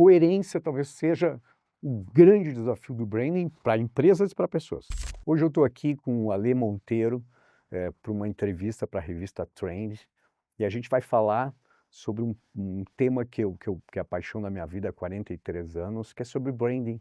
coerência talvez seja o grande desafio do branding para empresas e para pessoas. Hoje eu estou aqui com o Ale Monteiro para uma entrevista para a revista Trend e a gente vai falar sobre um tema que é a paixão da minha vida há 43 anos, que é sobre branding.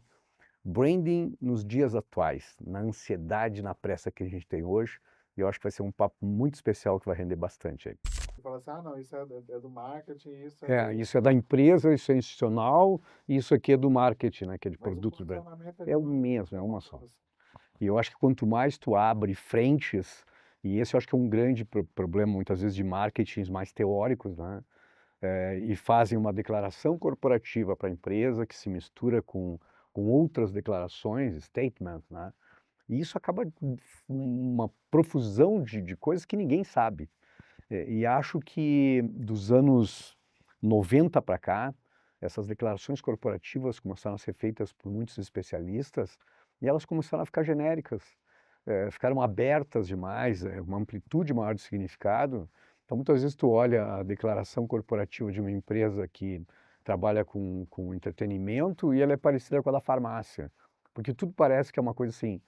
Branding nos dias atuais, na ansiedade, na pressa que a gente tem hoje, e eu acho que vai ser um papo muito especial que vai render bastante aí. Você fala assim: "Ah, não, isso é do marketing, isso é Isso é do". da empresa, isso é institucional, e isso aqui é do marketing, né, que é de Mas o produtos brand. funcionamento É ali o não mesmo, é tem uma uma só. coisa assim. E eu acho que quanto mais tu abre frentes, e esse eu acho que é um grande problema muitas vezes de marketings mais teóricos, né, e fazem uma declaração corporativa para a empresa que se mistura com outras declarações, statements, né, e isso acaba com uma profusão de coisas que ninguém sabe. E acho que dos anos 90 para cá, essas declarações corporativas começaram a ser feitas por muitos especialistas e elas começaram a ficar genéricas, ficaram abertas demais, uma amplitude maior de significado. Então, muitas vezes tu olha a declaração corporativa de uma empresa que trabalha com entretenimento e ela é parecida com a da farmácia, porque tudo parece que é uma coisa assim,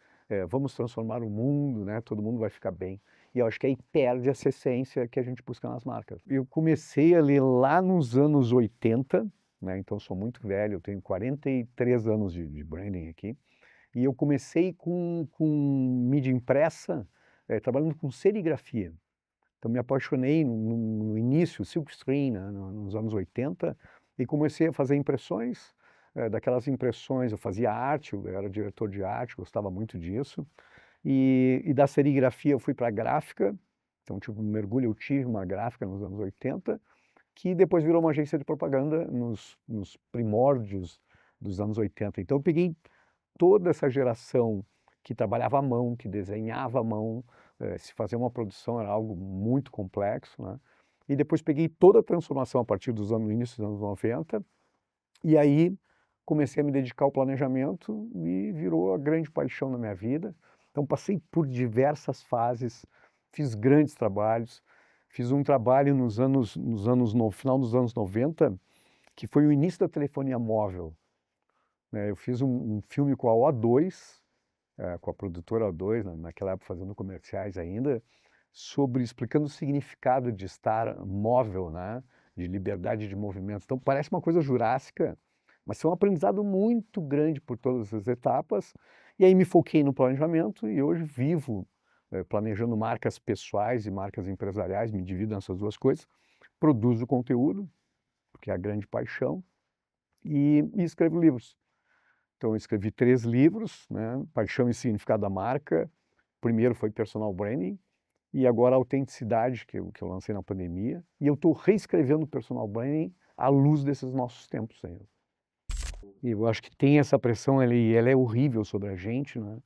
vamos transformar o mundo, né? Todo mundo vai ficar bem. E eu acho que aí perde essa essência que a gente busca nas marcas. Eu comecei a ler lá nos anos 80, né? Então sou muito velho, eu tenho 43 anos de branding aqui. E eu comecei com mídia impressa, trabalhando com serigrafia. Então me apaixonei no início, silkscreen, né, nos anos 80, e comecei a fazer impressões. Daquelas impressões eu fazia arte, eu era diretor de arte, gostava muito disso. E da serigrafia eu fui para a gráfica, então tipo, um mergulho eu tive uma gráfica nos anos 80, que depois virou uma agência de propaganda nos primórdios dos anos 80. Então eu peguei toda essa geração que trabalhava à mão, que desenhava à mão, se fazer uma produção era algo muito complexo, né? E depois peguei toda a transformação a partir dos anos, início dos anos 90, e aí comecei a me dedicar ao planejamento e virou a grande paixão da minha vida. Então passei por diversas fases, fiz grandes trabalhos, fiz um trabalho no final dos anos 90, que foi o início da telefonia móvel, né? Eu fiz um filme com a O2, com a produtora O2, naquela época fazendo comerciais ainda, explicando o significado de estar móvel, né? De liberdade de movimento. Então parece uma coisa jurássica, mas foi um aprendizado muito grande por todas as etapas. E aí me foquei no planejamento e hoje vivo planejando marcas pessoais e marcas empresariais, me divido nessas duas coisas. Produzo conteúdo, que é a grande paixão, e escrevo livros. Então eu escrevi 3 livros, né, Paixão e Significado da Marca. O primeiro foi Personal Branding, e agora Autenticidade, que eu lancei na pandemia. E eu estou reescrevendo o Personal Branding à luz desses nossos tempos ainda. E eu acho que tem essa pressão ali, e ela é horrível sobre a gente, né?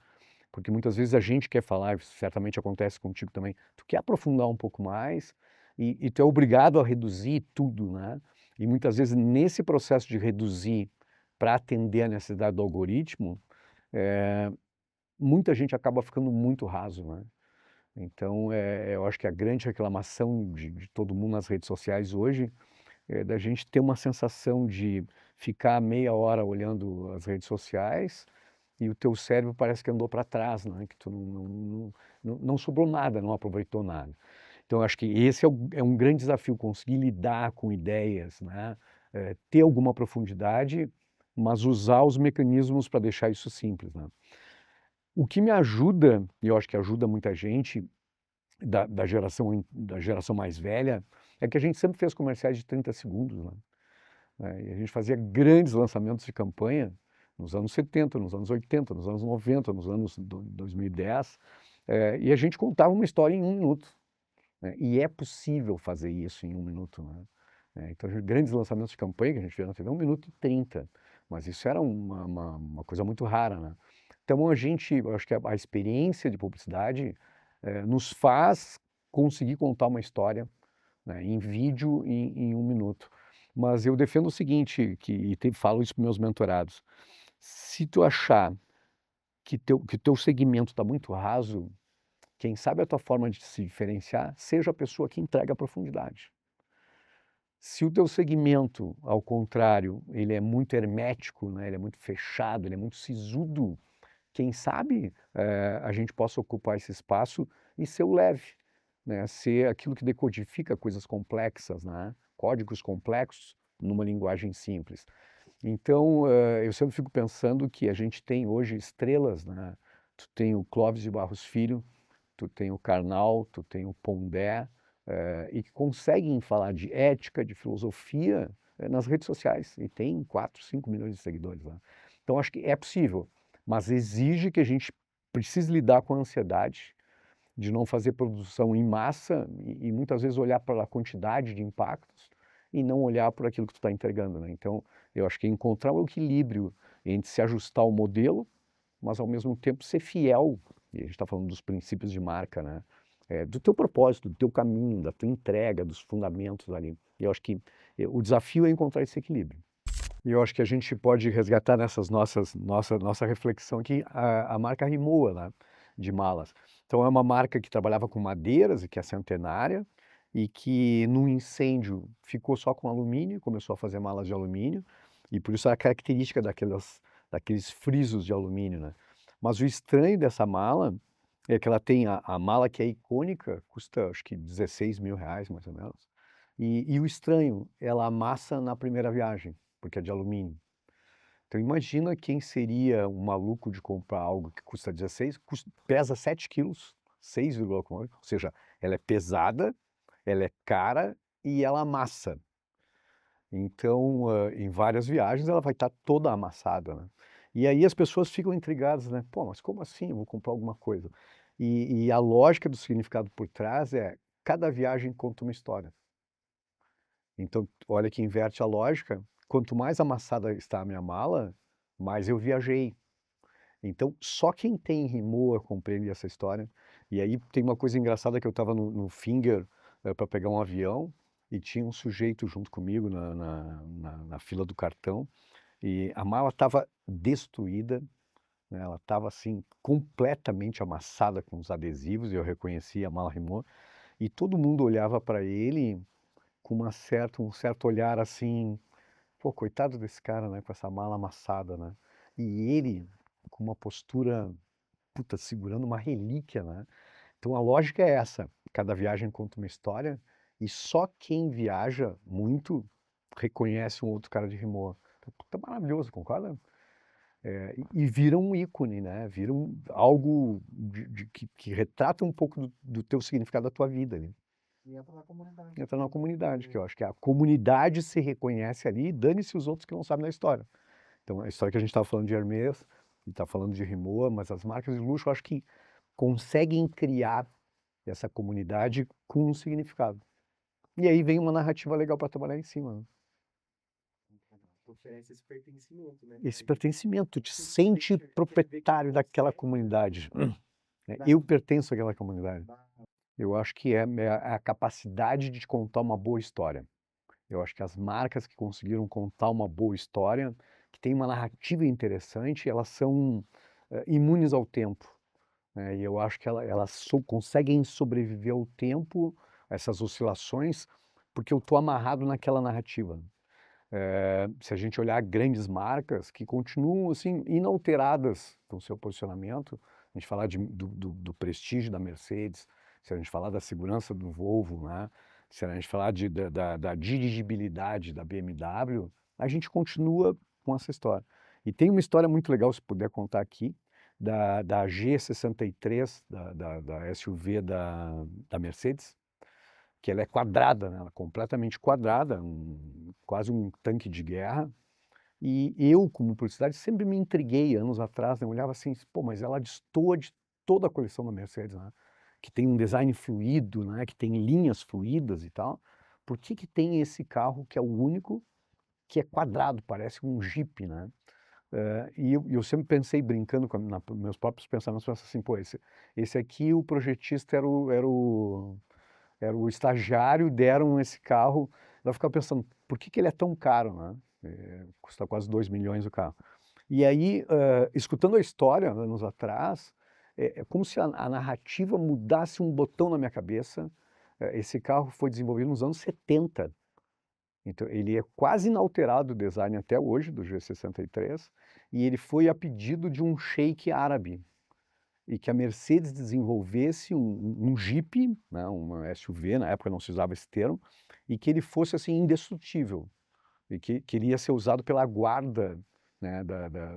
Porque muitas vezes a gente quer falar, certamente acontece contigo também, tu quer aprofundar um pouco mais e tu é obrigado a reduzir tudo, né? E muitas vezes nesse processo de reduzir para atender a necessidade do algoritmo, muita gente acaba ficando muito raso, né? Então, eu acho que a grande reclamação de todo mundo nas redes sociais hoje é da gente ter uma sensação de ficar meia hora olhando as redes sociais e o teu cérebro parece que andou para trás, né? Que tu não sobrou nada, não aproveitou nada. Então, eu acho que esse é um grande desafio, conseguir lidar com ideias, né? Ter alguma profundidade, mas usar os mecanismos para deixar isso simples, né? O que me ajuda, e eu acho que ajuda muita gente da geração mais velha, é que a gente sempre fez comerciais de 30 segundos, né? E a gente fazia grandes lançamentos de campanha nos anos 70, nos anos 80, nos anos 90, nos anos 2010, e a gente contava uma história em 1 minuto, né? E é possível fazer isso em 1 minuto, né? Então, grandes lançamentos de campanha que a gente vê na TV, 1 minuto e 30, mas isso era uma coisa muito rara, né? Então, eu acho que a experiência de publicidade nos faz conseguir contar uma história, né, em vídeo em 1 minuto. Mas eu defendo o seguinte, falo isso para meus mentorados, se tu achar que teu segmento está muito raso, quem sabe a tua forma de se diferenciar seja a pessoa que entrega a profundidade. Se o teu segmento, ao contrário, ele é muito hermético, né, ele é muito fechado, ele é muito sisudo, quem sabe a gente possa ocupar esse espaço e ser o leve, né, ser aquilo que decodifica coisas complexas, né, códigos complexos numa linguagem simples. Então, eu sempre fico pensando que a gente tem hoje estrelas, né? Tu tem o Clóvis de Barros Filho, tu tem o Karnal, tu tem o Pondé, e que conseguem falar de ética, de filosofia, nas redes sociais, e tem 4, 5 milhões de seguidores lá. Então, acho que é possível, mas exige que a gente precise lidar com a ansiedade de não fazer produção em massa e muitas vezes olhar pela quantidade de impactos e não olhar por aquilo que tu está entregando, né? Então, eu acho que encontrar o equilíbrio entre se ajustar ao modelo, mas ao mesmo tempo ser fiel, e a gente está falando dos princípios de marca, né? Do teu propósito, do teu caminho, da tua entrega, dos fundamentos ali. E eu acho que o desafio é encontrar esse equilíbrio. E eu acho que a gente pode resgatar nessas nossa reflexão aqui a marca Rimowa, né, de malas. Então é uma marca que trabalhava com madeiras e que é centenária e que num incêndio ficou só com alumínio, começou a fazer malas de alumínio e por isso a característica daqueles frisos de alumínio, né? Mas o estranho dessa mala é que ela tem a mala que é icônica, custa acho que 16 mil reais mais ou menos. E o estranho, ela amassa na primeira viagem porque é de alumínio. Então imagina quem seria um maluco de comprar algo que custa 16, pesa 7 quilos, 6,9, ou seja, ela é pesada, ela é cara e ela amassa. Então, em várias viagens ela vai estar toda amassada, né? E aí as pessoas ficam intrigadas, né? Pô, mas como assim eu vou comprar alguma coisa? E a lógica do significado por trás é, cada viagem conta uma história. Então, olha que inverte a lógica. Quanto mais amassada está a minha mala, mais eu viajei. Então, só quem tem Rimowa compreende essa história. E aí tem uma coisa engraçada que eu estava no Finger para pegar um avião e tinha um sujeito junto comigo na fila do cartão e a mala estava destruída, né? Ela estava assim completamente amassada com os adesivos e eu reconheci a mala Rimowa e todo mundo olhava para ele com um certo olhar assim, pô, coitado desse cara, né, com essa mala amassada, né? E ele com uma postura, puta, segurando uma relíquia, né? Então a lógica é essa, cada viagem conta uma história e só quem viaja muito reconhece um outro cara de Rimowa. Então, puta, maravilhoso, concorda? E vira um ícone, né? Vira algo que retrata um pouco do teu significado da tua vida, né? E entra na comunidade. Entra na comunidade, que eu acho que a comunidade se reconhece ali e dane-se os outros que não sabem da história. Então, a história que a gente estava falando de Hermès, e está falando de Rimowa, mas as marcas de luxo eu acho que conseguem criar essa comunidade com um significado. E aí vem uma narrativa legal para trabalhar em cima, né? Oferece esse pertencimento, né? Esse pertencimento, tu te sente proprietário daquela comunidade. Né? Eu pertenço àquela comunidade. Eu acho que é a capacidade de contar uma boa história. Eu acho que as marcas que conseguiram contar uma boa história, que tem uma narrativa interessante, elas são imunes ao tempo, né? E eu acho que elas conseguem sobreviver ao tempo, a essas oscilações, porque eu estou amarrado naquela narrativa. Se a gente olhar grandes marcas que continuam assim inalteradas no seu posicionamento, a gente falar do prestígio da Mercedes, se a gente falar da segurança do Volvo, né? Se a gente falar da dirigibilidade da BMW, a gente continua com essa história. E tem uma história muito legal, se puder contar aqui, da G63, da SUV da Mercedes, que ela é quadrada, né? Ela é completamente quadrada, quase um tanque de guerra. E eu, como publicidade, sempre me intriguei anos atrás, né? Eu olhava assim, pô, mas ela destoa de toda a coleção da Mercedes, né? Que tem um design fluido, né? Que tem linhas fluidas e tal. Por que que tem esse carro que é o único que é quadrado, parece um Jeep, né? E eu sempre pensei, brincando com meus próprios pensamentos, pensando assim, pô, esse aqui, o projetista era o estagiário, deram esse carro, eu ficava pensando, por que que ele é tão caro, né? Custa quase 2 milhões o carro. E aí, escutando a história, anos atrás, é como se a narrativa mudasse um botão na minha cabeça. Esse carro foi desenvolvido nos anos 70. Então, ele é quase inalterado o design até hoje, do G63, e ele foi a pedido de um sheik árabe, e que a Mercedes desenvolvesse um Jeep, né, uma SUV, na época não se usava esse termo, e que ele fosse assim indestrutível, e que queria ser usado pela guarda, né,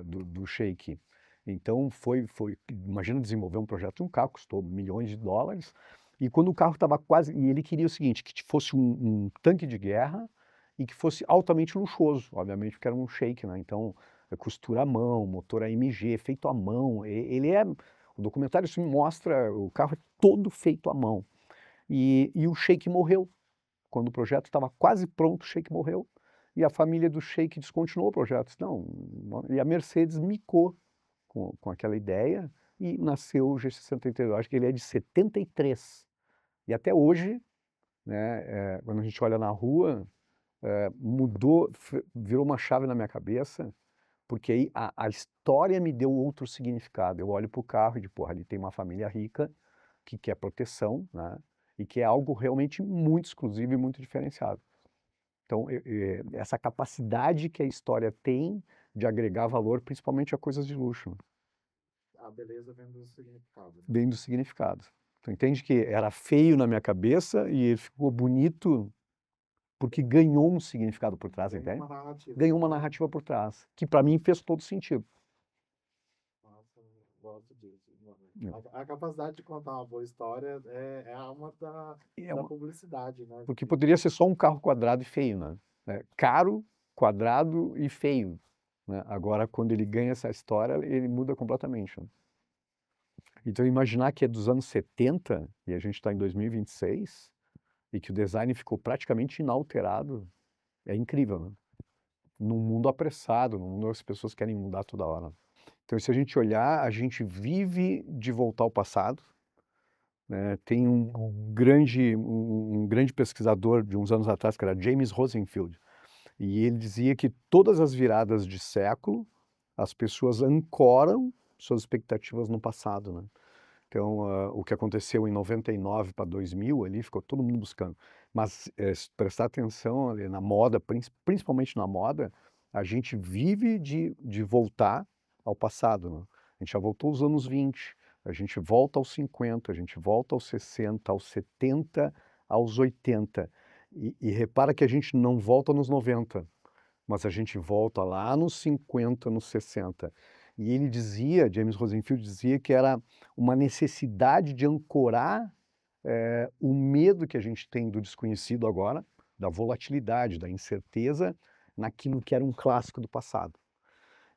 do sheik. Então imagina desenvolver um projeto de um carro, custou milhões de dólares, e quando o carro estava quase, e ele queria o seguinte, que fosse um tanque de guerra e que fosse altamente luxuoso, obviamente porque era um sheik, né? Então costura à mão, motor AMG, feito à mão, o documentário isso mostra, o carro é todo feito à mão. E o sheik morreu. Quando o projeto estava quase pronto, o sheik morreu. E a família do sheik descontinuou o projeto. E a Mercedes micou com aquela ideia e nasceu o G63. Eu acho que ele é de 73. E até hoje, né, quando a gente olha na rua, mudou, virou uma chave na minha cabeça, porque aí a história me deu outro significado. Eu olho para o carro e digo, porra, ali tem uma família rica que quer proteção, né? E que é algo realmente muito exclusivo e muito diferenciado. Então, essa capacidade que a história tem de agregar valor, principalmente a coisas de luxo, né? A beleza vem do significado, né? Vem do significado. Tu entende que era feio na minha cabeça e ele ficou bonito porque ganhou um significado por trás, Tem entende? uma narrativa. Ganhou uma narrativa por trás, que para mim fez todo sentido. Nossa, eu gosto disso. Não. A capacidade de contar uma boa história é a alma da publicidade, né? Porque poderia ser só um carro quadrado e feio, né? Caro, quadrado e feio, né? Agora, quando ele ganha essa história, ele muda completamente, né? Então, imaginar que é dos anos 70 e a gente está em 2026 e que o design ficou praticamente inalterado, é incrível, né? Num mundo apressado, num mundo que as pessoas querem mudar toda hora. Então, se a gente olhar, a gente vive de voltar ao passado, né? Tem um grande pesquisador de uns anos atrás, que era James Rosenfield, e ele dizia que todas as viradas de século, as pessoas ancoram suas expectativas no passado, né? Então, o que aconteceu em 99 para 2000 ali, ficou todo mundo buscando. Mas se prestar atenção ali na moda, principalmente na moda, a gente vive de voltar ao passado, né? A gente já voltou aos anos 20, a gente volta aos 50, a gente volta aos 60, aos 70, aos 80. E repara que a gente não volta nos 90, mas a gente volta lá nos 50, nos 60. E ele dizia, James Rosenfield dizia que era uma necessidade de ancorar o medo que a gente tem do desconhecido agora, da volatilidade, da incerteza, naquilo que era um clássico do passado.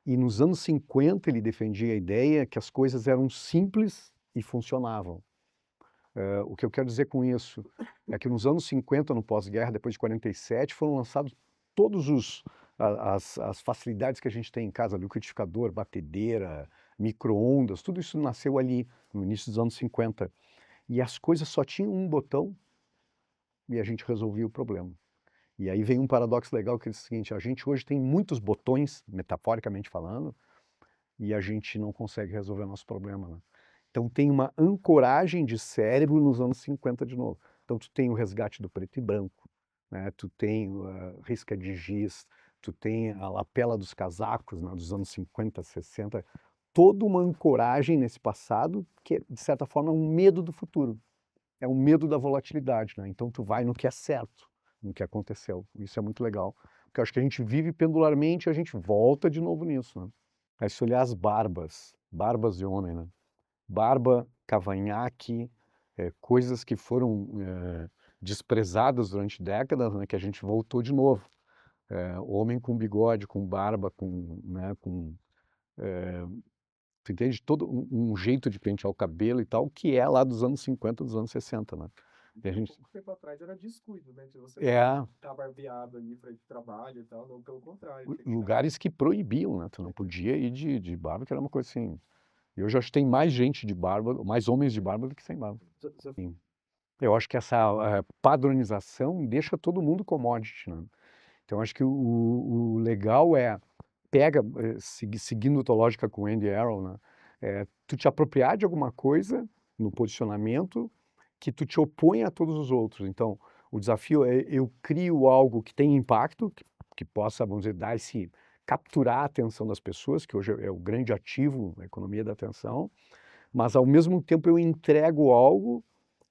E nos anos 50 ele defendia a ideia que as coisas eram simples e funcionavam. O que eu quero dizer com isso é que nos anos 50, no pós-guerra, depois de 47, foram lançados todos as facilidades que a gente tem em casa, liquidificador, batedeira, micro-ondas, tudo isso nasceu ali no início dos anos 50. E as coisas só tinham um botão e a gente resolvia o problema. E aí vem um paradoxo legal que é o seguinte, a gente hoje tem muitos botões, metaforicamente falando, e a gente não consegue resolver o nosso problema, né? Então tem uma ancoragem de cérebro nos anos 50 de novo. Então tu tem o resgate do preto e branco, né? Tu tem a risca de giz, tu tem a lapela dos casacos, né, dos anos 50, 60, toda uma ancoragem nesse passado que, de certa forma, é um medo do futuro. É um medo da volatilidade, né? Então tu vai no que é certo, no que aconteceu. Isso é muito legal, porque eu acho que a gente vive pendularmente e a gente volta de novo nisso, né? Aí se olhar as barbas de homem, né? Barba, cavanhaque, coisas que foram desprezadas durante décadas, né, que a gente voltou de novo. Homem com bigode, com barba, né, tu entende? Todo um jeito de pentear o cabelo e tal, que é lá dos anos 50, dos anos 60, né? E a gente... Pouco tempo atrás era descuido, né? De você estar barbeado ali para ir de trabalho e tal, não pelo contrário. Lugares que proibiam, né? Tu não podia ir de barba, que era uma coisa assim... E hoje acho que tem mais gente de barba, mais homens de barba do que sem barba. Sim. Eu acho que essa padronização deixa todo mundo commodity, né? Então acho que o legal é, seguindo a tua lógica com o Andy Arrow, né? Tu te apropriar de alguma coisa no posicionamento que tu te opõe a todos os outros. Então, O desafio é eu crio algo que tem impacto, que possa, vamos dizer, capturar a atenção das pessoas, que hoje é o grande ativo da economia da atenção, mas ao mesmo tempo eu entrego algo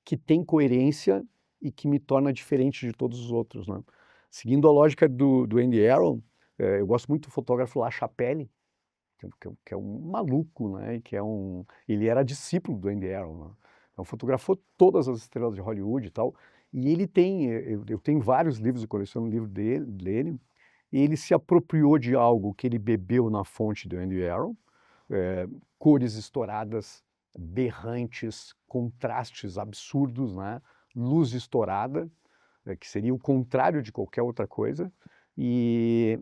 que tem coerência e que me torna diferente de todos os outros, né? Seguindo a lógica do Andy Aaron, eu gosto muito do fotógrafo LaChapelle, que é um maluco, né? Ele era discípulo do Andy Aaron, né? Então fotografou todas as estrelas de Hollywood e tal. E ele eu tenho vários livros, eu coleciono livro dele, e ele se apropriou de algo que ele bebeu na fonte do Andy Aaron, cores estouradas, berrantes, contrastes absurdos, né? Luz estourada, que seria o contrário de qualquer outra coisa. E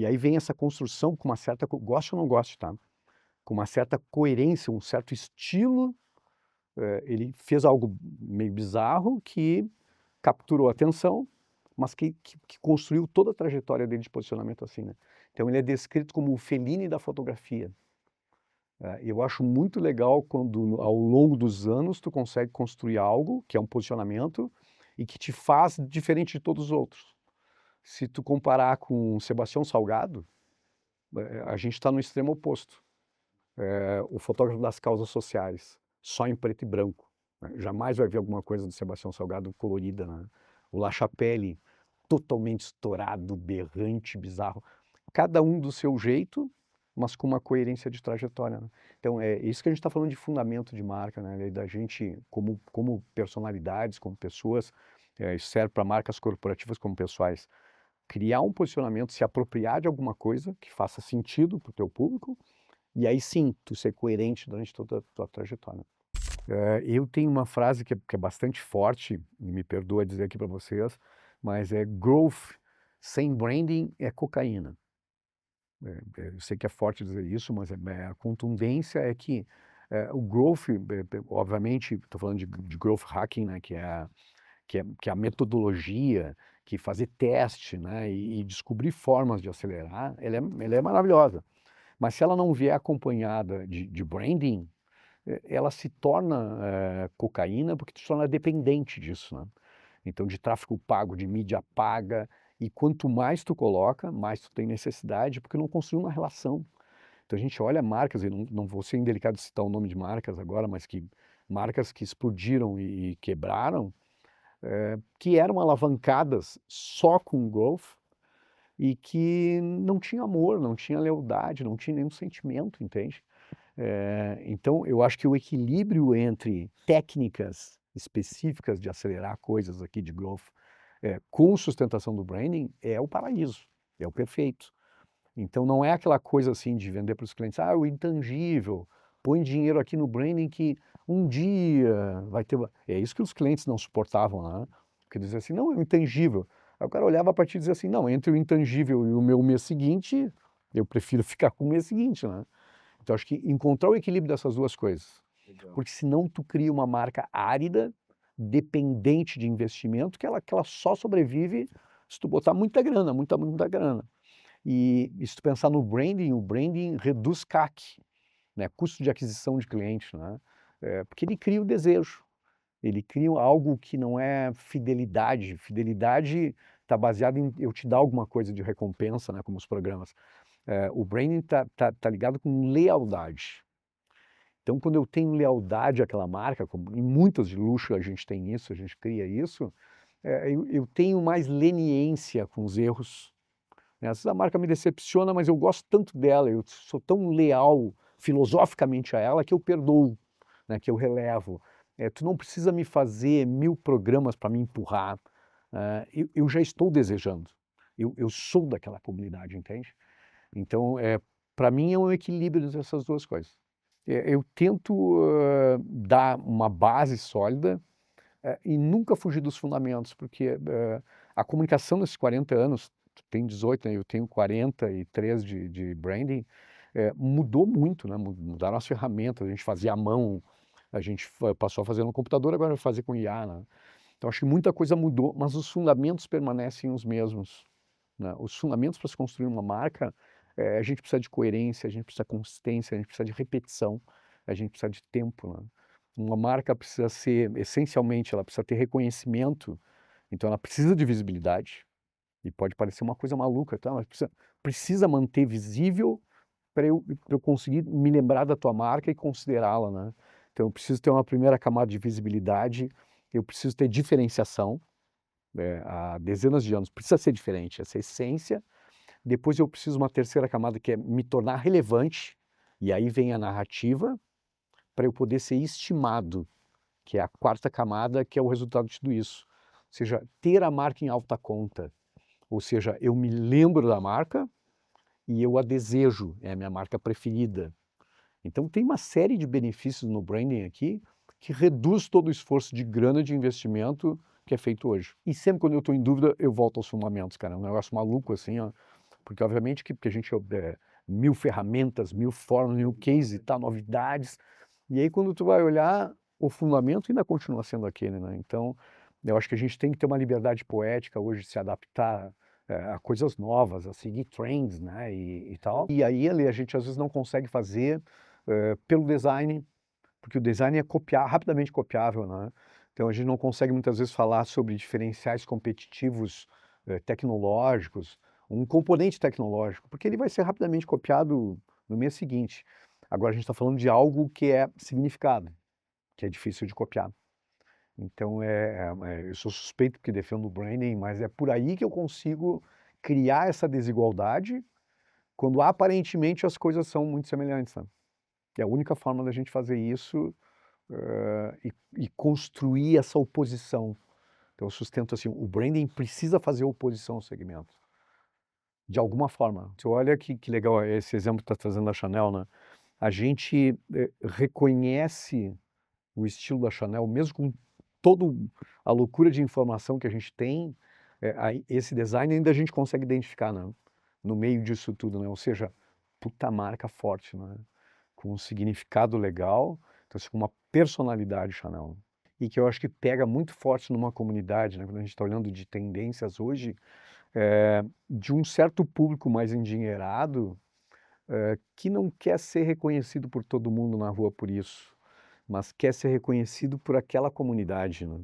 aí vem essa construção com uma certa, goste ou não goste, tá? Com uma certa coerência, um certo estilo. Ele fez algo meio bizarro que capturou a atenção, mas que construiu toda a trajetória dele de posicionamento assim, né? Então ele é descrito como o Fellini da fotografia. Eu acho muito legal quando, ao longo dos anos, tu consegue construir algo que é um posicionamento e que te faz diferente de todos os outros. Se tu comparar com Sebastião Salgado, a gente está no extremo oposto. O fotógrafo das causas sociais, só em preto e branco, né? Jamais vai ver alguma coisa do Sebastião Salgado colorida, né? O LaChapelle, totalmente estourado, berrante, bizarro. Cada um do seu jeito, mas com uma coerência de trajetória, né? Então, é isso que a gente está falando de fundamento de marca, né? Da gente, como personalidades, como pessoas, isso serve para marcas corporativas como pessoais. Criar um posicionamento, se apropriar de alguma coisa que faça sentido para o teu público, e aí sim, tu ser coerente durante toda a tua trajetória. Eu tenho uma frase que é bastante forte, e me perdoa dizer aqui para vocês, mas é growth sem branding é cocaína. Eu sei que é forte dizer isso, mas a contundência é que o growth, obviamente, estou falando de growth hacking, né, que é a metodologia, que fazer teste, né, e descobrir formas de acelerar, ela é maravilhosa. Mas se ela não vier acompanhada de branding, ela se torna cocaína porque se torna dependente disso, né? Então, de tráfego pago, de mídia paga, e quanto mais tu coloca, mais tu tem necessidade, porque não construiu uma relação. Então a gente olha marcas, e não vou ser indelicado de citar o nome de marcas agora, mas marcas que explodiram e quebraram, que eram alavancadas só com growth, e que não tinha amor, não tinha lealdade, não tinha nenhum sentimento, entende? Então, eu acho que o equilíbrio entre técnicas específicas de acelerar coisas aqui de growth, com sustentação do branding, é o paraíso, é o perfeito. Então, não é aquela coisa assim de vender para os clientes, o intangível, põe dinheiro aqui no branding que um dia vai ter... É isso que os clientes não suportavam, né? Porque diziam assim, não, é o intangível. Aí o cara olhava para ti e dizia assim, não, entre o intangível e o meu mês seguinte, eu prefiro ficar com o mês seguinte, né? Então, acho que encontrar o equilíbrio dessas duas coisas. Legal. Porque senão tu cria uma marca árida, dependente de investimento, que ela só sobrevive se tu botar muita grana, muita grana. E se tu pensar no branding, o branding reduz CAC, né? Custo de aquisição de clientes, né? Porque ele cria o desejo. Ele cria algo que não é fidelidade. Fidelidade está baseada em eu te dar alguma coisa de recompensa, né? Como os programas. O branding tá ligado com lealdade. Então, quando eu tenho lealdade àquela marca, como em muitas de luxo a gente tem isso, a gente cria isso, eu tenho mais leniência com os erros, né? Às vezes a marca me decepciona, mas eu gosto tanto dela, eu sou tão leal filosoficamente a ela que eu perdoo, né? Que eu relevo. Tu não precisa me fazer 1000 programas para me empurrar. Eu já estou desejando. Eu sou daquela comunidade, entende? Então, para mim é um equilíbrio dessas duas coisas. Eu tento dar uma base sólida e nunca fugir dos fundamentos, porque a comunicação nesses 40 anos, tu tem 18, né, eu tenho 43 de branding, mudou muito, né? Mudaram as ferramentas, a gente fazia à mão, a gente passou a fazer no computador, agora vai fazer com IA, né? Então, acho que muita coisa mudou, mas os fundamentos permanecem os mesmos, né? Os fundamentos para se construir uma marca, a gente precisa de coerência, a gente precisa de consistência, a gente precisa de repetição, a gente precisa de tempo, né? Uma marca precisa ser, essencialmente, ela precisa ter reconhecimento, então ela precisa de visibilidade, e pode parecer uma coisa maluca, tá? Mas precisa manter visível para eu conseguir me lembrar da tua marca e considerá-la, né? Então eu preciso ter uma primeira camada de visibilidade, eu preciso ter diferenciação, há dezenas de anos, precisa ser diferente, essa essência. Depois eu preciso uma terceira camada que é me tornar relevante, e aí vem a narrativa, para eu poder ser estimado, que é a quarta camada, que é o resultado de tudo isso. Ou seja, ter a marca em alta conta. Ou seja, eu me lembro da marca e eu a desejo, é a minha marca preferida. Então tem uma série de benefícios no branding aqui que reduz todo o esforço de grana de investimento que é feito hoje. E sempre quando eu estou em dúvida, eu volto aos fundamentos, cara. É um negócio maluco assim, ó. Porque obviamente que a gente mil ferramentas, mil formas, mil cases e tal, novidades. E aí quando tu vai olhar, o fundamento ainda continua sendo aquele, né? Então, eu acho que a gente tem que ter uma liberdade poética hoje de se adaptar a coisas novas, a seguir trends, né? E tal. E aí a gente às vezes não consegue fazer pelo design, porque o design é rapidamente copiável, né? Então a gente não consegue muitas vezes falar sobre diferenciais competitivos tecnológicos, um componente tecnológico, porque ele vai ser rapidamente copiado no mês seguinte. Agora a gente está falando de algo que é significado, que é difícil de copiar. Então eu sou suspeito porque defendo o branding, mas é por aí que eu consigo criar essa desigualdade quando aparentemente as coisas são muito semelhantes, né? É a única forma da gente fazer isso e construir essa oposição. Então eu sustento assim, o branding precisa fazer oposição ao segmento. De alguma forma. Você olha que legal esse exemplo que está trazendo da Chanel, né? A gente reconhece o estilo da Chanel, mesmo com toda a loucura de informação que a gente tem, esse design ainda a gente consegue identificar, né? No meio disso tudo, né? Ou seja, puta marca forte, né? Com um significado legal, então assim, com uma personalidade Chanel. E que eu acho que pega muito forte numa comunidade, né? Quando a gente está olhando de tendências hoje, de um certo público mais endinheirado, que não quer ser reconhecido por todo mundo na rua por isso, mas quer ser reconhecido por aquela comunidade, né? Na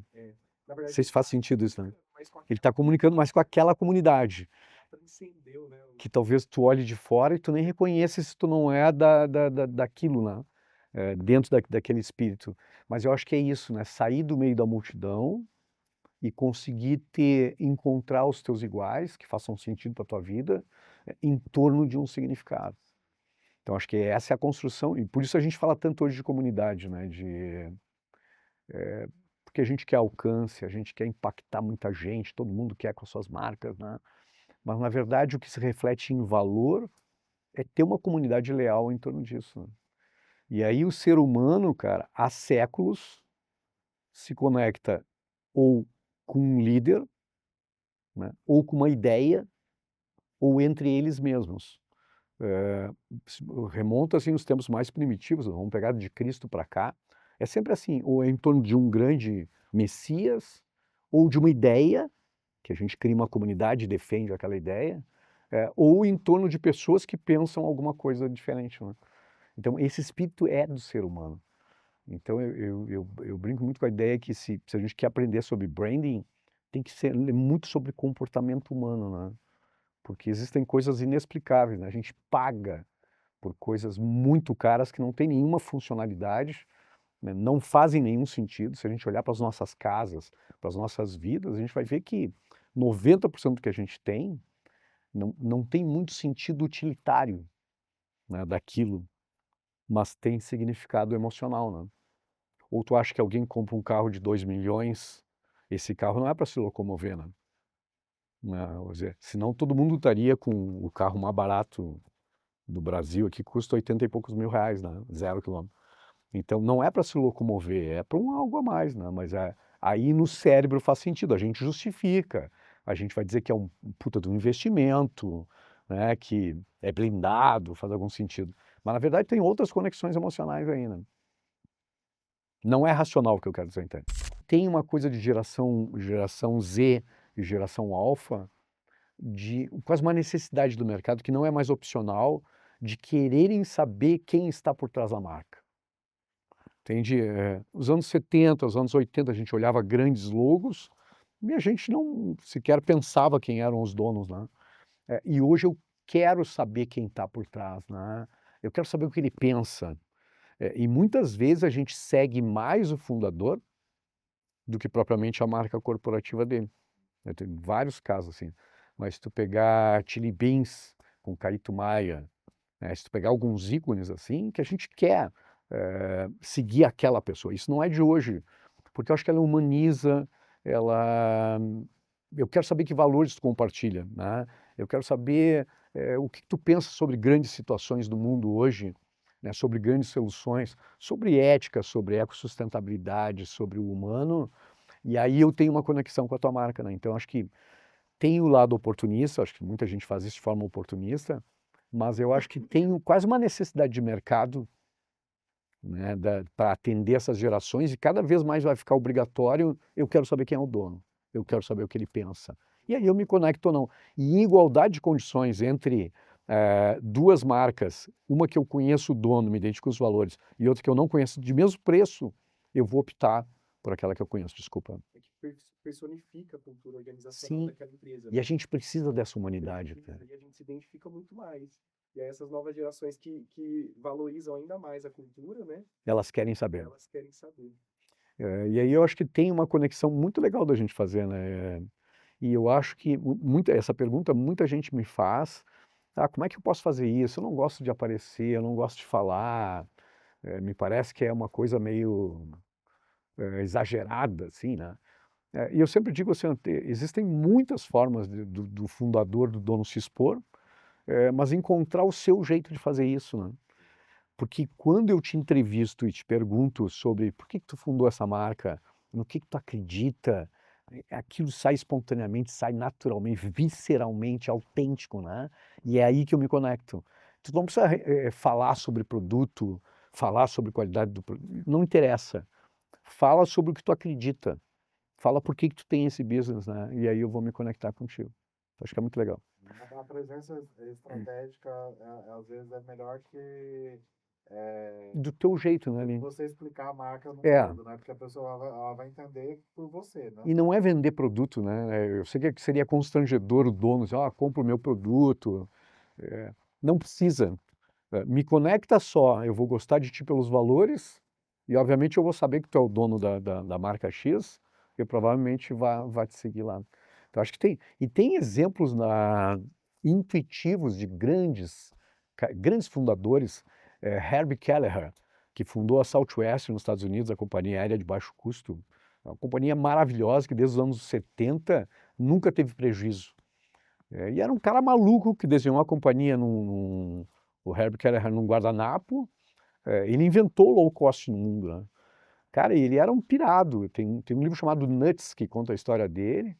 Não verdade, sei se faz sentido isso, né? mas com Ele está comunicando mais com aquela comunidade, transcendeu, né? que talvez tu olhe de fora e tu nem reconheça se tu não é daquilo, né? Dentro daquele espírito. Mas eu acho que é isso, né? Sair do meio da multidão e conseguir encontrar os teus iguais, que façam sentido para a tua vida, em torno de um significado. Então, acho que essa é a construção, e por isso a gente fala tanto hoje de comunidade, né? Porque a gente quer alcance, a gente quer impactar muita gente, todo mundo quer com as suas marcas, né? Mas, na verdade, o que se reflete em valor é ter uma comunidade leal em torno disso, né? E aí o ser humano, cara, há séculos se conecta ou com um líder, né? Ou com uma ideia, ou entre eles mesmos. Remonta assim os tempos mais primitivos, vamos pegar de Cristo para cá, é sempre assim, ou é em torno de um grande Messias, ou de uma ideia, que a gente cria uma comunidade e defende aquela ideia, ou em torno de pessoas que pensam alguma coisa diferente, né? Então esse espírito é do ser humano. Então eu brinco muito com a ideia que se a gente quer aprender sobre branding, tem que ser muito sobre comportamento humano, né? Porque existem coisas inexplicáveis, né? A gente paga por coisas muito caras que não têm nenhuma funcionalidade, né? Não fazem nenhum sentido. Se a gente olhar para as nossas casas, para as nossas vidas, a gente vai ver que 90% do que a gente tem não tem muito sentido utilitário, né, daquilo, mas tem significado emocional, né? Ou tu acha que alguém compra um carro de 2 milhões, esse carro não é para se locomover, né? Quer dizer, senão todo mundo estaria com o carro mais barato do Brasil, aqui custa 80 e poucos mil reais, né? 0 quilômetro. Então não é para se locomover, é para algo a mais, né? Mas aí no cérebro faz sentido, a gente justifica, a gente vai dizer que é um puta de um investimento, né? Que é blindado, faz algum sentido. Mas na verdade tem outras conexões emocionais aí, né? Não é racional o que eu quero dizer, entende? Tem uma coisa de geração Z e geração alfa, de quase uma necessidade do mercado que não é mais opcional, de quererem saber quem está por trás da marca. entende? Os anos 70, os anos 80, a gente olhava grandes logos e a gente não sequer pensava quem eram os donos, né? E hoje eu quero saber quem está por trás, né? Eu quero saber o que ele pensa. E muitas vezes a gente segue mais o fundador do que propriamente a marca corporativa dele. Tem vários casos assim. Mas se tu pegar Chili Beans com Caíto Maia, se tu pegar alguns ícones assim, que a gente quer seguir aquela pessoa. Isso não é de hoje, porque eu acho que ela humaniza, ela... Eu quero saber que valores tu compartilha, né? Eu quero saber o que tu pensa sobre grandes situações do mundo hoje, né? Sobre grandes soluções, sobre ética, sobre ecossustentabilidade, sobre o humano, e aí eu tenho uma conexão com a tua marca, né? Então acho que tem o lado oportunista, acho que muita gente faz isso de forma oportunista, mas eu acho que tem quase uma necessidade de mercado, né, para atender essas gerações, e cada vez mais vai ficar obrigatório. Eu quero saber quem é o dono, eu quero saber o que ele pensa. E aí eu me conecto ou não. E em igualdade de condições entre duas marcas, uma que eu conheço o dono, me identifico com os valores, e outra que eu não conheço, de mesmo preço, eu vou optar por aquela que eu conheço, desculpa. É que personifica a cultura organizacional Sim, daquela empresa, e a né? gente precisa dessa humanidade. Precisa, e a gente se identifica muito mais. E aí essas novas gerações que valorizam ainda mais a cultura, né? Elas querem saber. Elas querem saber. E aí eu acho que tem uma conexão muito legal da gente fazer, né? E eu acho que essa pergunta muita gente me faz, como é que eu posso fazer isso? Eu não gosto de aparecer, eu não gosto de falar, me parece que é uma coisa meio exagerada, assim, né? E eu sempre digo assim, existem muitas formas do fundador, do dono se expor, mas encontrar o seu jeito de fazer isso, né? Porque quando eu te entrevisto e te pergunto sobre por que tu fundou essa marca, no que tu acredita, aquilo sai espontaneamente, sai naturalmente, visceralmente, autêntico, né? E é aí que eu me conecto. Tu não precisa falar sobre produto, falar sobre qualidade do produto, não interessa. Fala sobre o que tu acredita. Fala por que tu tem esse business, né? E aí eu vou me conectar contigo. Acho que é muito legal. A presença estratégica, às vezes, é melhor que Do teu jeito, né, Aline? você explicar a marca num É. todo, né? Porque a pessoa ela vai entender por você, né? E não é vender produto, né? Eu sei que seria constrangedor o dono dizer, compra o meu produto. Não precisa. Me conecta só, eu vou gostar de ti pelos valores e, obviamente, eu vou saber que tu é o dono da marca X e provavelmente vai te seguir lá. Então, acho que tem. E tem exemplos intuitivos de grandes fundadores. Herbie Kelleher, que fundou a Southwest nos Estados Unidos, a companhia aérea de baixo custo. Uma companhia maravilhosa que desde os anos 70 nunca teve prejuízo. E era um cara maluco que desenhou uma companhia o Herbie Kelleher num guardanapo. Ele inventou o low cost no mundo, né? Cara, ele era um pirado. Tem um livro chamado Nuts que conta a história dele,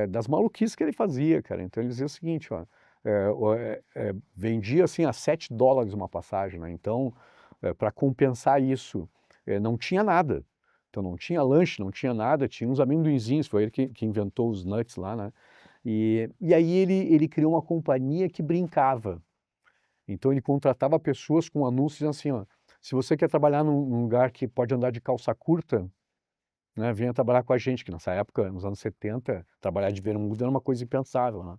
das maluquices que ele fazia, cara. Então ele dizia o seguinte, ó, vendia assim a $7 uma passagem, né? Então, para compensar isso, não tinha nada. Então não tinha lanche, não tinha nada, tinha uns amendoinzinhos, foi ele que inventou os nuts lá, né? E aí ele criou uma companhia que brincava. Então ele contratava pessoas com anúncios assim, ó, se você quer trabalhar num lugar que pode andar de calça curta, né, venha trabalhar com a gente, que nessa época, nos anos 70, trabalhar de bermuda era uma coisa impensável, né?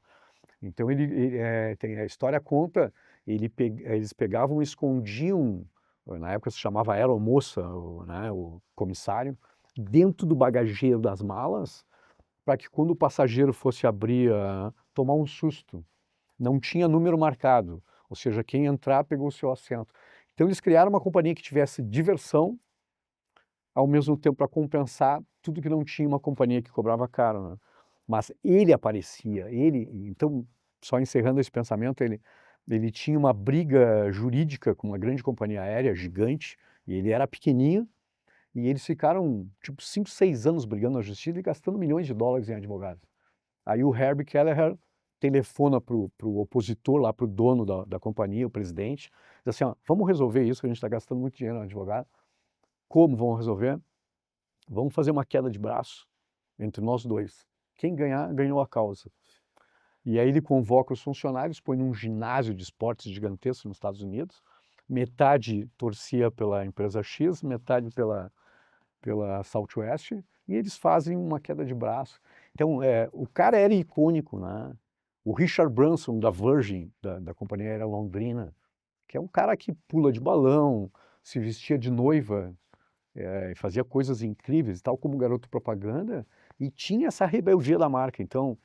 Então a história conta, eles pegavam e escondiam, na época se chamava aeromoça, né, o comissário, dentro do bagageiro das malas, para que quando o passageiro fosse abrir, tomar um susto. Não tinha número marcado, ou seja, quem entrar pegou o seu assento. Então eles criaram uma companhia que tivesse diversão, ao mesmo tempo para compensar tudo que não tinha uma companhia que cobrava caro, né? Mas ele aparecia, então, só encerrando esse pensamento, ele tinha uma briga jurídica com uma grande companhia aérea, gigante, e ele era pequenininho, e eles ficaram, tipo, 5, 6 anos brigando na justiça e gastando milhões de dólares em advogados. Aí o Herbie Kelleher telefona para o opositor, lá para o dono da companhia, o presidente, diz assim, ó, vamos resolver isso, que a gente está gastando muito dinheiro no advogado. Como vamos resolver? Vamos fazer uma queda de braço entre nós dois. Quem ganhar, ganhou a causa. E aí ele convoca os funcionários, põe num ginásio de esportes gigantesco nos Estados Unidos, metade torcia pela empresa X, metade pela Southwest, e eles fazem uma queda de braço. Então, o cara era icônico, né? O Richard Branson, da Virgin, da companhia aérea londrina, que é um cara que pula de balão, se vestia de noiva, e fazia coisas incríveis, tal como garoto propaganda, e tinha essa rebeldia da marca. Então,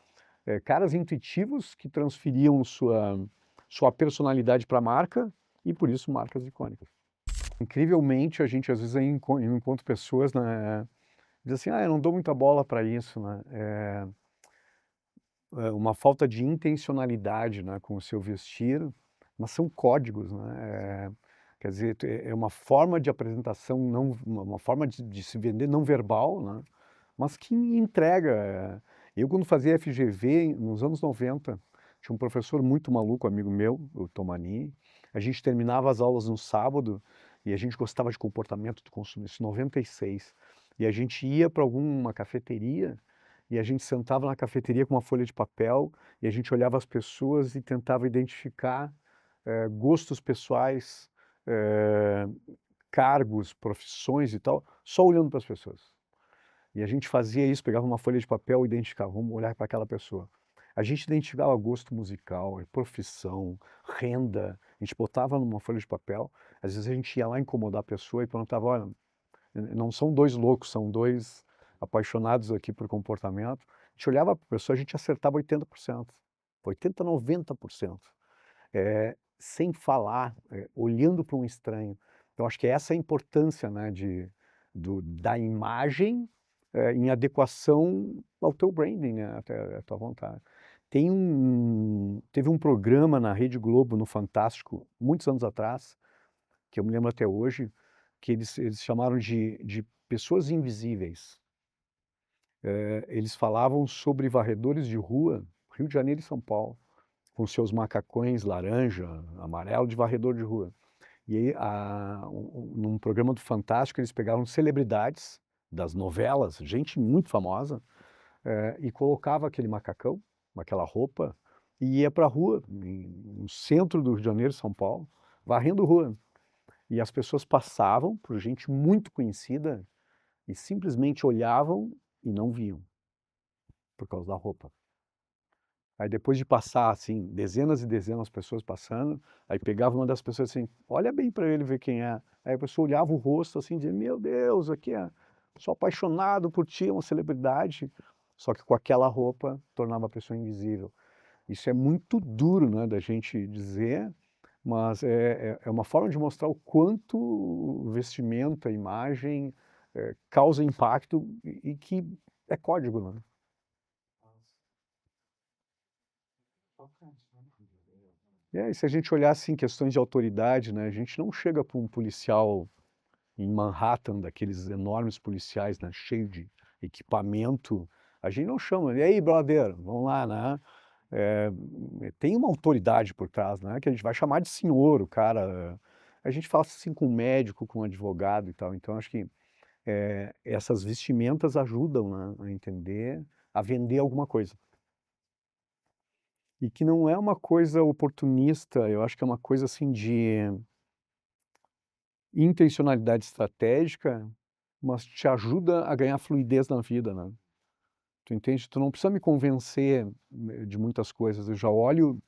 caras intuitivos que transferiam sua personalidade para a marca, e por isso marcas icônicas. Incrivelmente, a gente às vezes encontra pessoas, né, diz assim, eu não dou muita bola para isso, né? Uma falta de intencionalidade, né, com o seu vestir, mas são códigos, né? Quer dizer, é uma forma de apresentação, uma forma de se vender não verbal, né? Mas que entrega. Eu, quando fazia FGV, nos anos 90, tinha um professor muito maluco, amigo meu, o Tomani. A gente terminava as aulas no sábado e a gente gostava de comportamento do consumidor, isso em 96. E a gente ia para alguma cafeteria e a gente sentava na cafeteria com uma folha de papel e a gente olhava as pessoas e tentava identificar gostos pessoais, cargos, profissões e tal, só olhando para as pessoas. E a gente fazia isso, pegava uma folha de papel e identificava, vamos olhar para aquela pessoa. A gente identificava gosto musical, profissão, renda, a gente botava numa folha de papel, às vezes a gente ia lá incomodar a pessoa e perguntava, olha, não são dois loucos, são dois apaixonados aqui por comportamento. A gente olhava para a pessoa, a gente acertava 80%, 80%, 90%, sem falar, olhando para um estranho. Então, acho que essa é a importância, né, da imagem em adequação ao teu branding, né, até a tua vontade. Teve um programa na Rede Globo, no Fantástico, muitos anos atrás, que eu me lembro até hoje, que eles chamaram de pessoas invisíveis. Eles falavam sobre varredores de rua, Rio de Janeiro e São Paulo, com seus macacões laranja, amarelo de varredor de rua. E aí, num programa do Fantástico, eles pegavam celebridades das novelas, gente muito famosa, e colocava aquele macacão, aquela roupa, e ia para a rua, no centro do Rio de Janeiro, São Paulo, varrendo rua. E as pessoas passavam por gente muito conhecida e simplesmente olhavam e não viam, por causa da roupa. Aí depois de passar, assim, dezenas e dezenas de pessoas passando, aí pegava uma das pessoas assim, olha bem para ele ver quem é. Aí a pessoa olhava o rosto assim, dizia, meu Deus, aqui sou apaixonado por ti, é uma celebridade. Só que com aquela roupa tornava a pessoa invisível. Isso é muito duro, né, da gente dizer, mas é uma forma de mostrar o quanto o vestimento, a imagem, causa impacto e que é código, né? E se a gente olhar assim questões de autoridade, né, a gente não chega para um policial em Manhattan, daqueles enormes policiais, né, cheio de equipamento, a gente não chama, e aí, brother, vamos lá, né? Tem uma autoridade por trás, né, que a gente vai chamar de senhor, o cara. A gente fala assim com um médico, com um advogado e tal. Então, acho que essas vestimentas ajudam, né, a entender, a vender alguma coisa. E que não é uma coisa oportunista, eu acho que é uma coisa assim de intencionalidade estratégica, mas te ajuda a ganhar fluidez na vida, né? Tu entende? Tu não precisa me convencer de muitas coisas, eu já olho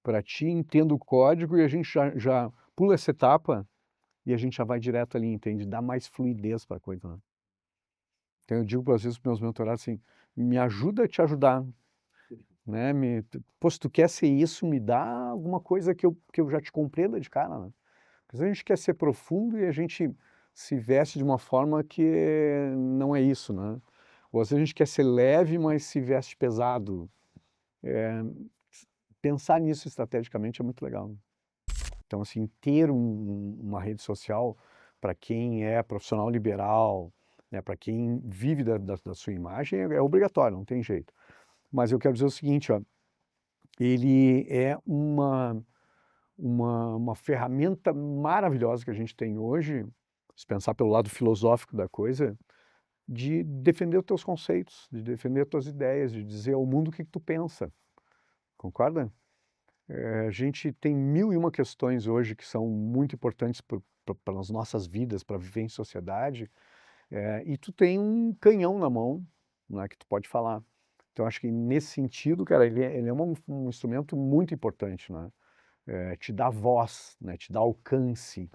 para ti, entendo o código e a gente já pula essa etapa e a gente já vai direto ali, entende? Dá mais fluidez para a coisa, né? Então eu digo às vezes para meus mentorados assim, me ajuda a te ajudar, né? Pô, se tu quer ser isso, me dá alguma coisa que eu já te compreenda de cara, né? Às vezes a gente quer ser profundo e a gente se veste de uma forma que não é isso, né? Ou às vezes a gente quer ser leve, mas se veste pesado. Pensar nisso estrategicamente é muito legal, né? Então, assim, ter uma rede social para quem é profissional liberal, né, para quem vive da sua imagem, é obrigatório, não tem jeito. Mas eu quero dizer o seguinte, ó, ele é uma ferramenta maravilhosa que a gente tem hoje, se pensar pelo lado filosófico da coisa, de defender os teus conceitos, de defender as tuas ideias, de dizer ao mundo o que tu pensa. Concorda? A gente tem 1001 questões hoje que são muito importantes para as nossas vidas, para viver em sociedade, e tu tem um canhão na mão, né, que tu pode falar. Então, acho que nesse sentido, cara, ele é um instrumento muito importante, né? Te dá voz, né? Te dá alcance.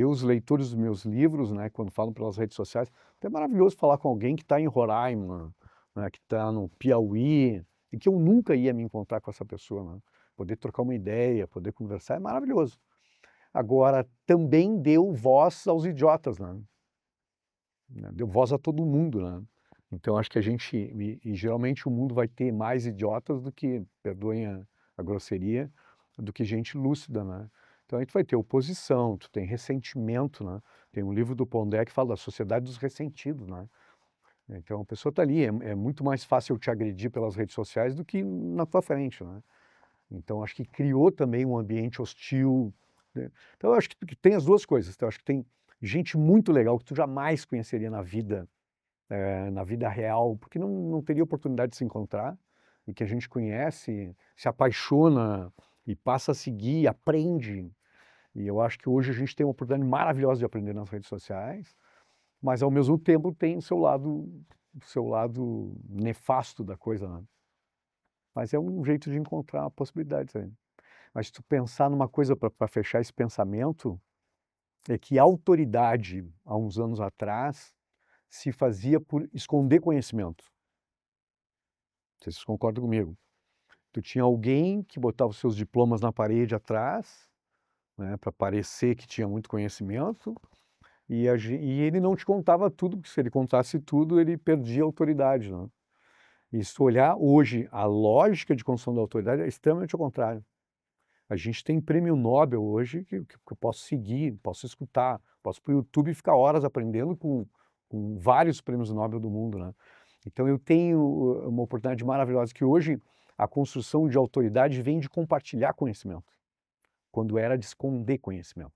Os leitores dos meus livros, né, quando falam pelas redes sociais, é maravilhoso falar com alguém que está em Roraima, né, que está no Piauí, e que eu nunca ia me encontrar com essa pessoa, né? Poder trocar uma ideia, poder conversar, é maravilhoso. Agora, também deu voz aos idiotas, né? Deu voz a todo mundo, né? Então, acho que a gente, e geralmente o mundo vai ter mais idiotas do que, perdoem a grosseria, do que gente lúcida, né? Então, a gente vai ter oposição, tu tem ressentimento, né? Tem um livro do Pondé que fala da sociedade dos ressentidos, né? Então, a pessoa está ali, é muito mais fácil eu te agredir pelas redes sociais do que na tua frente, né? Então, acho que criou também um ambiente hostil, né? Então, eu acho que tem as duas coisas. Então, acho que tem gente muito legal que tu jamais conheceria na vida real, porque não teria oportunidade de se encontrar, e que a gente conhece, se apaixona e passa a seguir, aprende. E eu acho que hoje a gente tem uma oportunidade maravilhosa de aprender nas redes sociais, mas ao mesmo tempo tem o seu lado nefasto da coisa, né? Mas é um jeito de encontrar possibilidades aí. Mas se tu pensar numa coisa para fechar esse pensamento, é que a autoridade, há uns anos atrás, se fazia por esconder conhecimento. Não sei se vocês concordam comigo. Tu tinha alguém que botava os seus diplomas na parede atrás, né, para parecer que tinha muito conhecimento, e ele não te contava tudo, porque se ele contasse tudo, ele perdia a autoridade, né? E se tu olhar hoje, a lógica de construção da autoridade é extremamente ao contrário. A gente tem prêmio Nobel hoje que eu posso seguir, posso escutar, posso ir para o YouTube e ficar horas aprendendo com vários prêmios Nobel do mundo, né? Então eu tenho uma oportunidade maravilhosa que hoje a construção de autoridade vem de compartilhar conhecimento, quando era de esconder conhecimento.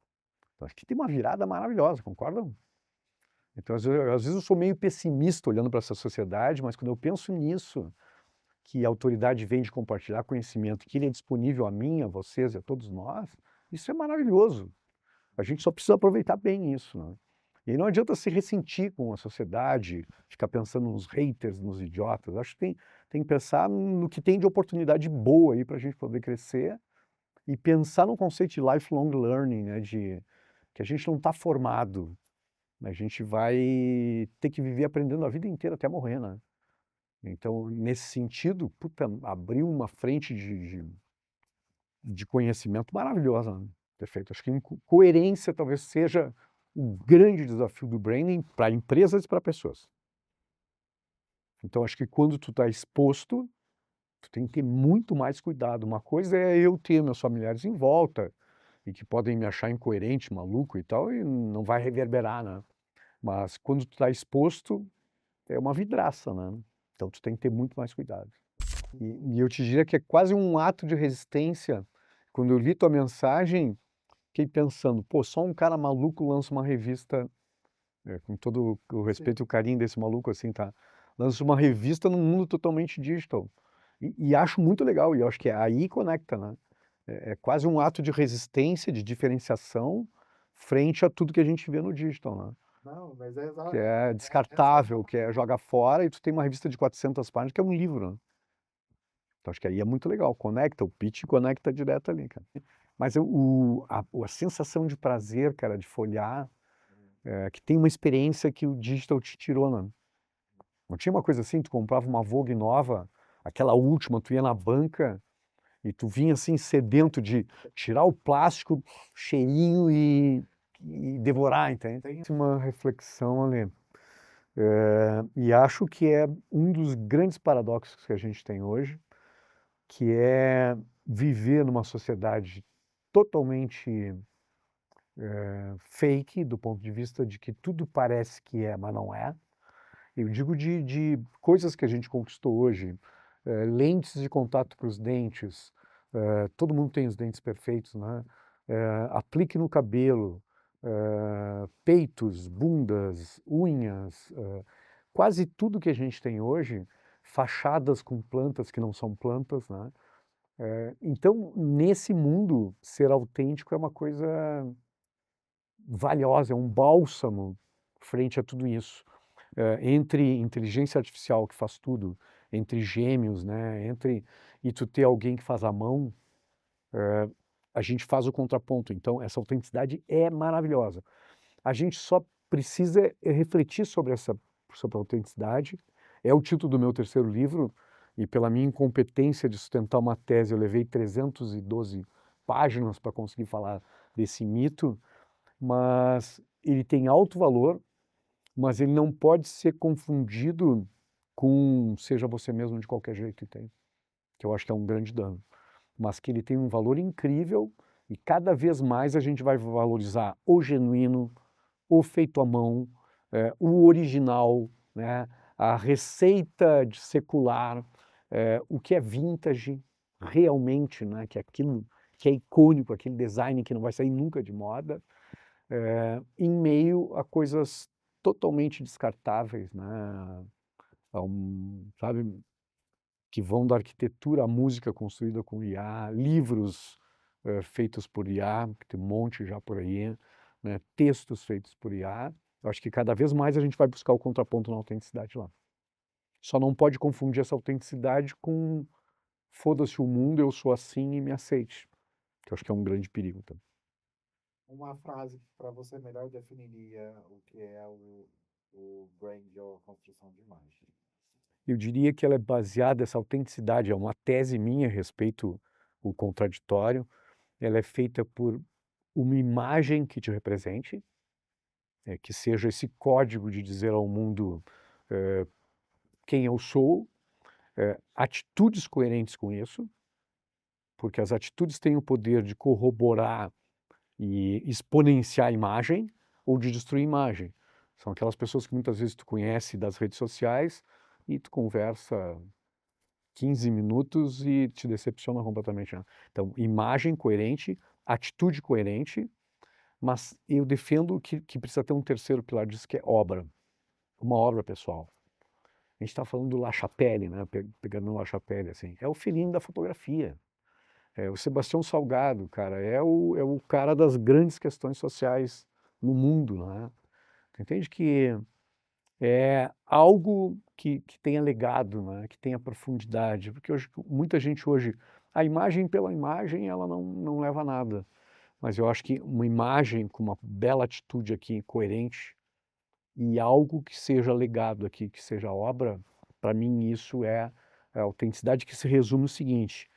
Então acho que tem uma virada maravilhosa, concordam? Então às vezes eu sou meio pessimista olhando para essa sociedade, mas quando eu penso nisso, que a autoridade vem de compartilhar conhecimento, que ele é disponível a mim, a vocês e a todos nós, isso é maravilhoso. A gente só precisa aproveitar bem isso, né? E não adianta se ressentir com a sociedade, ficar pensando nos haters, nos idiotas. Acho que tem que pensar no que tem de oportunidade boa aí para a gente poder crescer e pensar no conceito de lifelong learning, né? De que a gente não está formado, a gente vai ter que viver aprendendo a vida inteira até morrer, né? Então, nesse sentido, puta, abriu uma frente de conhecimento maravilhosa, né? Perfeito. Acho que coerência talvez seja o grande desafio do branding para empresas e para pessoas. Então, acho que quando tu está exposto, tu tem que ter muito mais cuidado. Uma coisa é eu ter meus familiares em volta e que podem me achar incoerente, maluco e tal, e não vai reverberar, né? Mas quando tu está exposto, é uma vidraça, né? Então, tu tem que ter muito mais cuidado. E eu te diria que é quase um ato de resistência. Quando eu li tua mensagem, fiquei pensando, pô, só um cara maluco lança uma revista, com todo o respeito e o carinho desse maluco, assim, tá? Lança uma revista num mundo totalmente digital. E acho muito legal, e acho que aí conecta, né? É quase um ato de resistência, de diferenciação, frente a tudo que a gente vê no digital, né? Não, mas é Que exato. é descartável, que é joga fora, e tu tem uma revista de 400 páginas, que é um livro, né? Então, acho que aí é muito legal, conecta, o pitch conecta direto ali, cara. Mas a sensação de prazer, cara, de folhear, que tem uma experiência que o digital te tirou, né? Não tinha uma coisa assim, tu comprava uma Vogue nova, aquela última, tu ia na banca e tu vinha assim sedento de tirar o plástico, cheirinho e devorar, entende? Tem uma reflexão ali. E acho que é um dos grandes paradoxos que a gente tem hoje, que é viver numa sociedade totalmente fake, do ponto de vista de que tudo parece que é, mas não é. Eu digo de coisas que a gente conquistou hoje, lentes de contato para os dentes, todo mundo tem os dentes perfeitos, né? Aplique no cabelo, peitos, bundas, unhas, quase tudo que a gente tem hoje, fachadas com plantas que não são plantas, né? Então, nesse mundo, ser autêntico é uma coisa valiosa, é um bálsamo frente a tudo isso. Entre inteligência artificial que faz tudo, entre gêmeos, né, e tu ter alguém que faz à mão, a gente faz o contraponto. Então, essa autenticidade é maravilhosa. A gente só precisa refletir sobre a autenticidade. É o título do meu terceiro livro, e pela minha incompetência de sustentar uma tese, eu levei 312 páginas para conseguir falar desse mito, mas ele tem alto valor, mas ele não pode ser confundido com seja você mesmo de qualquer jeito, entende? Que eu acho que é um grande dano. Mas que ele tem um valor incrível e cada vez mais a gente vai valorizar o genuíno, o feito à mão, o original, né? A receita de secular, o que é vintage realmente, né? Que é aquilo que é icônico, aquele design que não vai sair nunca de moda, em meio a coisas totalmente descartáveis, né? Sabe, que vão da arquitetura à música construída com IA, livros feitos por IA, que tem um monte já por aí, né? Textos feitos por IA. Eu acho que cada vez mais a gente vai buscar o contraponto na autenticidade lá. Só não pode confundir essa autenticidade com foda-se o mundo, eu sou assim e me aceite, que eu acho que é um grande perigo também. Uma frase que para você melhor definiria o que é o brand ou a construção de imagem. Eu diria que ela é baseada, essa autenticidade, é uma tese minha a respeito o contraditório, ela é feita por uma imagem que te represente, que seja esse código de dizer ao mundo quem eu sou, atitudes coerentes com isso, porque as atitudes têm o poder de corroborar e exponenciar a imagem ou de destruir a imagem. São aquelas pessoas que muitas vezes tu conhece das redes sociais e tu conversa 15 minutos e te decepciona completamente, né? Então, imagem coerente, atitude coerente, mas eu defendo que precisa ter um terceiro pilar disso, que é obra. Uma obra pessoal. A gente está falando do La Chapelle, né? Pegando o La Chapelle, assim. É o filhinho da fotografia. É o Sebastião Salgado, cara. É o cara das grandes questões sociais no mundo, né? Tu entende que é algo que tenha legado, né? Que tenha profundidade. Porque hoje, muita gente hoje, a imagem pela imagem, ela não leva a nada. Mas eu acho que uma imagem com uma bela atitude aqui, coerente, e algo que seja legado aqui, que seja obra, para mim isso é a autenticidade, que se resume no seguinte: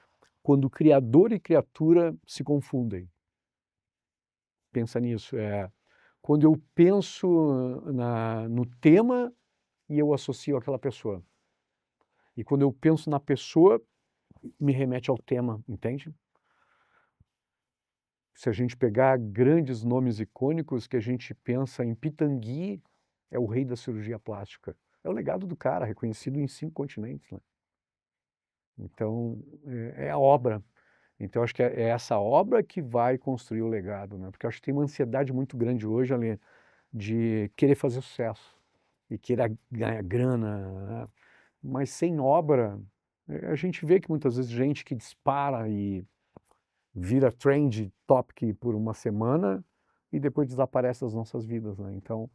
quando criador e criatura se confundem. Pensa nisso. Quando eu penso no tema e eu associo àquela pessoa. E quando eu penso na pessoa, me remete ao tema, entende? Se a gente pegar grandes nomes icônicos que a gente pensa em Pitangui, é o rei da cirurgia plástica. É o legado do cara, reconhecido em 5 continentes, né? Então, é a obra. Então, acho que é essa obra que vai construir o legado, né? Porque eu acho que tem uma ansiedade muito grande hoje, ali, de querer fazer sucesso e querer ganhar grana, né? Mas sem obra, a gente vê que muitas vezes gente que dispara e vira trend topic por uma semana e depois desaparece das nossas vidas, né? Então,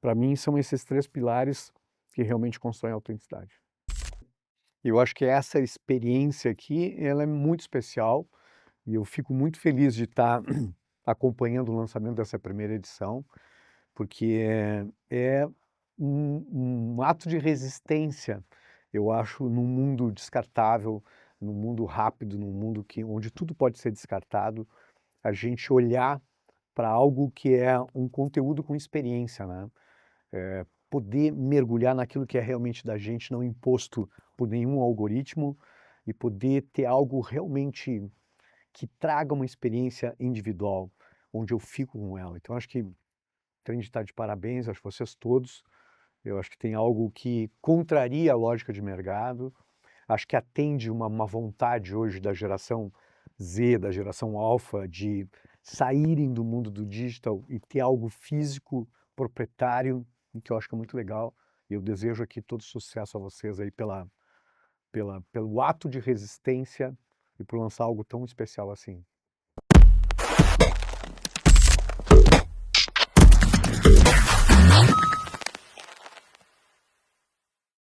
para mim, são esses 3 pilares que realmente constroem a autenticidade. Eu acho que essa experiência aqui, ela é muito especial e eu fico muito feliz de estar acompanhando o lançamento dessa primeira edição, porque é um ato de resistência, eu acho, num mundo descartável, num mundo rápido, num mundo onde tudo pode ser descartado, a gente olhar para algo que é um conteúdo com experiência, né? Poder mergulhar naquilo que é realmente da gente, não imposto por nenhum algoritmo, e poder ter algo realmente que traga uma experiência individual, onde eu fico com ela. Então, acho que Trend está de parabéns, acho que vocês todos. Eu acho que tem algo que contraria a lógica de mercado, acho que atende uma vontade hoje da geração Z, da geração alfa, de saírem do mundo do digital e ter algo físico, proprietário, que eu acho que é muito legal. E eu desejo aqui todo sucesso a vocês aí pelo ato de resistência e por lançar algo tão especial assim.